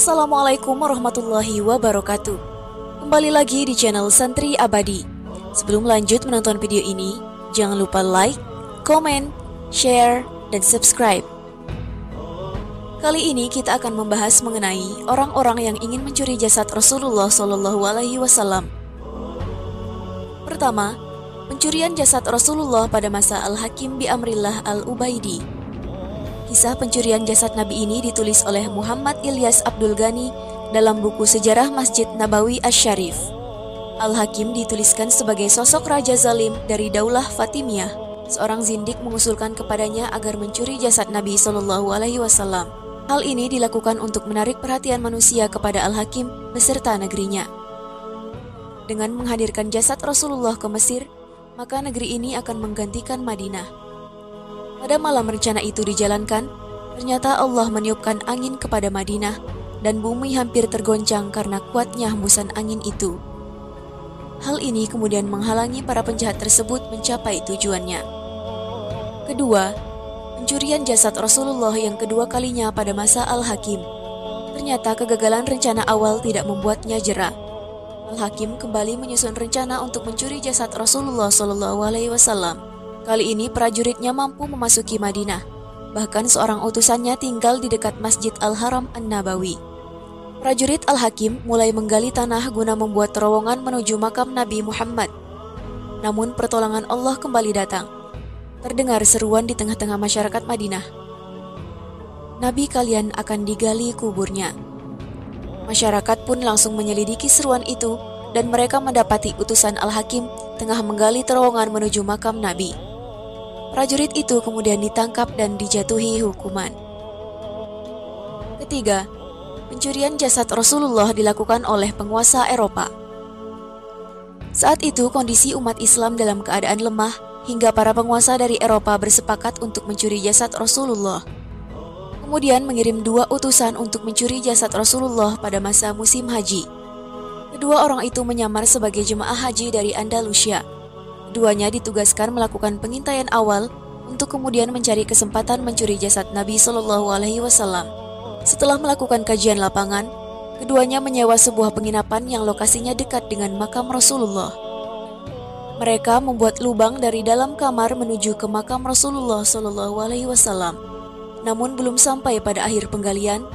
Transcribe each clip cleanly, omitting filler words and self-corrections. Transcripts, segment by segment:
Assalamualaikum warahmatullahi wabarakatuh. Kembali lagi di channel Santri Abadi. Sebelum lanjut menonton video ini, jangan lupa like, komen, share, dan subscribe. Kali ini kita akan membahas mengenai orang-orang yang ingin mencuri jasad Rasulullah SAW. Pertama, pencurian jasad Rasulullah pada masa Al-Hakim bi Amrillah Al-Ubaidi. Kisah pencurian jasad Nabi ini ditulis oleh Muhammad Ilyas Abdul Ghani dalam buku Sejarah Masjid Nabawi Asy-Syarif. Al-Hakim dituliskan sebagai sosok raja zalim dari Daulah Fatimiyah. Seorang zindik mengusulkan kepadanya agar mencuri jasad Nabi SAW. Hal ini dilakukan untuk menarik perhatian manusia kepada Al-Hakim beserta negerinya. Dengan menghadirkan jasad Rasulullah ke Mesir, maka negeri ini akan menggantikan Madinah. Pada malam rencana itu dijalankan, ternyata Allah meniupkan angin kepada Madinah dan bumi hampir tergoncang karena kuatnya hembusan angin itu. Hal ini kemudian menghalangi para penjahat tersebut mencapai tujuannya. Kedua, pencurian jasad Rasulullah yang kedua kalinya pada masa Al-Hakim. Ternyata kegagalan rencana awal tidak membuatnya jera. Al-Hakim kembali menyusun rencana untuk mencuri jasad Rasulullah SAW. Kali ini prajuritnya mampu memasuki Madinah. Bahkan seorang utusannya tinggal di dekat Masjid Al-Haram An-Nabawi. Prajurit Al-Hakim mulai menggali tanah guna membuat terowongan menuju makam Nabi Muhammad. Namun pertolongan Allah kembali datang. Terdengar seruan di tengah-tengah masyarakat Madinah. Nabi kalian akan digali kuburnya. Masyarakat pun langsung menyelidiki seruan itu dan mereka mendapati utusan Al-Hakim tengah menggali terowongan menuju makam Nabi. Prajurit itu kemudian ditangkap dan dijatuhi hukuman. Ketiga, pencurian jasad Rasulullah dilakukan oleh penguasa Eropa. Saat itu kondisi umat Islam dalam keadaan lemah hingga para penguasa dari Eropa bersepakat untuk mencuri jasad Rasulullah. Kemudian mengirim 2 utusan untuk mencuri jasad Rasulullah pada masa musim haji. Kedua orang itu menyamar sebagai jemaah haji dari Andalusia. Keduanya ditugaskan melakukan pengintaian awal untuk kemudian mencari kesempatan mencuri jasad Nabi SAW. Setelah melakukan kajian lapangan, keduanya menyewa sebuah penginapan yang lokasinya dekat dengan makam Rasulullah. Mereka membuat lubang dari dalam kamar menuju ke makam Rasulullah SAW. Namun belum sampai pada akhir penggalian,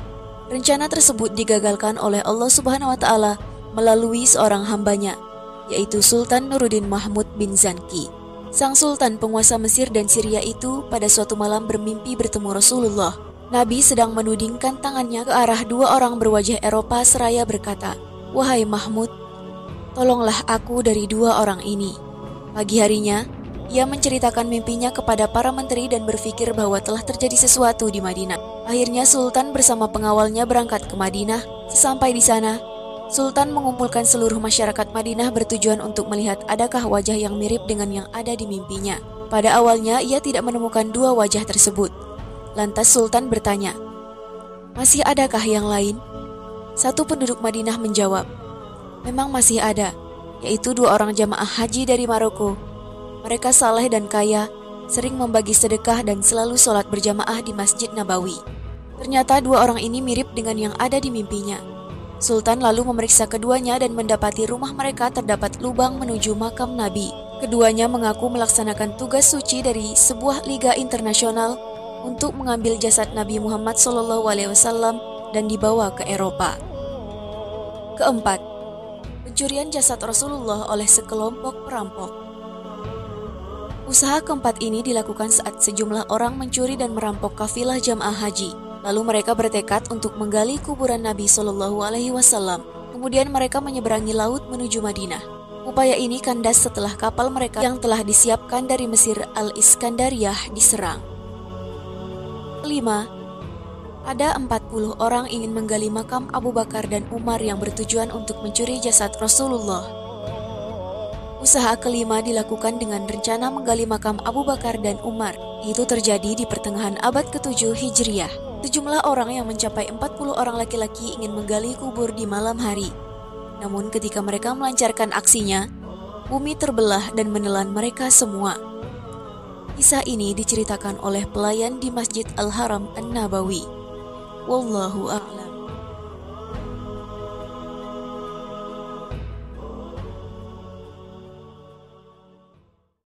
rencana tersebut digagalkan oleh Allah Subhanahu wa Ta'ala melalui seorang hambanya, yaitu Sultan Nuruddin Mahmud bin Zanki. Sang sultan penguasa Mesir dan Syria itu pada suatu malam bermimpi bertemu Rasulullah. Nabi sedang menudingkan tangannya ke arah 2 orang berwajah Eropa seraya berkata, "Wahai Mahmud, tolonglah aku dari 2 orang ini." Pagi harinya, ia menceritakan mimpinya kepada para menteri dan berpikir bahwa telah terjadi sesuatu di Madinah. Akhirnya Sultan bersama pengawalnya berangkat ke Madinah. Sesampai di sana, Sultan mengumpulkan seluruh masyarakat Madinah bertujuan untuk melihat adakah wajah yang mirip dengan yang ada di mimpinya. Pada awalnya ia tidak menemukan 2 wajah tersebut. Lantas Sultan bertanya, "Masih adakah yang lain?" Satu penduduk Madinah menjawab, "Memang masih ada, yaitu 2 orang jamaah haji dari Maroko. Mereka saleh dan kaya, sering membagi sedekah dan selalu sholat berjamaah di Masjid Nabawi." Ternyata 2 orang ini mirip dengan yang ada di mimpinya. Sultan lalu memeriksa keduanya dan mendapati rumah mereka terdapat lubang menuju makam Nabi. Keduanya mengaku melaksanakan tugas suci dari sebuah liga internasional untuk mengambil jasad Nabi Muhammad SAW dan dibawa ke Eropa. Keempat, pencurian jasad Rasulullah oleh sekelompok perampok. Usaha keempat ini dilakukan saat sejumlah orang mencuri dan merampok kafilah jamaah haji. Lalu mereka bertekad untuk menggali kuburan Nabi SAW. Kemudian mereka menyeberangi laut menuju Madinah. Upaya ini kandas setelah kapal mereka yang telah disiapkan dari Mesir Al-Iskandariyah diserang. Kelima, ada 40 orang ingin menggali makam Abu Bakar dan Umar yang bertujuan untuk mencuri jasad Rasulullah. Usaha kelima dilakukan dengan rencana menggali makam Abu Bakar dan Umar. Itu terjadi di pertengahan abad ke-7 Hijriah. Sejumlah orang yang mencapai 40 orang laki-laki ingin menggali kubur di malam hari. Namun ketika mereka melancarkan aksinya, bumi terbelah dan menelan mereka semua. Kisah ini diceritakan oleh pelayan di Masjid Al-Haram An-Nabawi. Wallahu a'lam.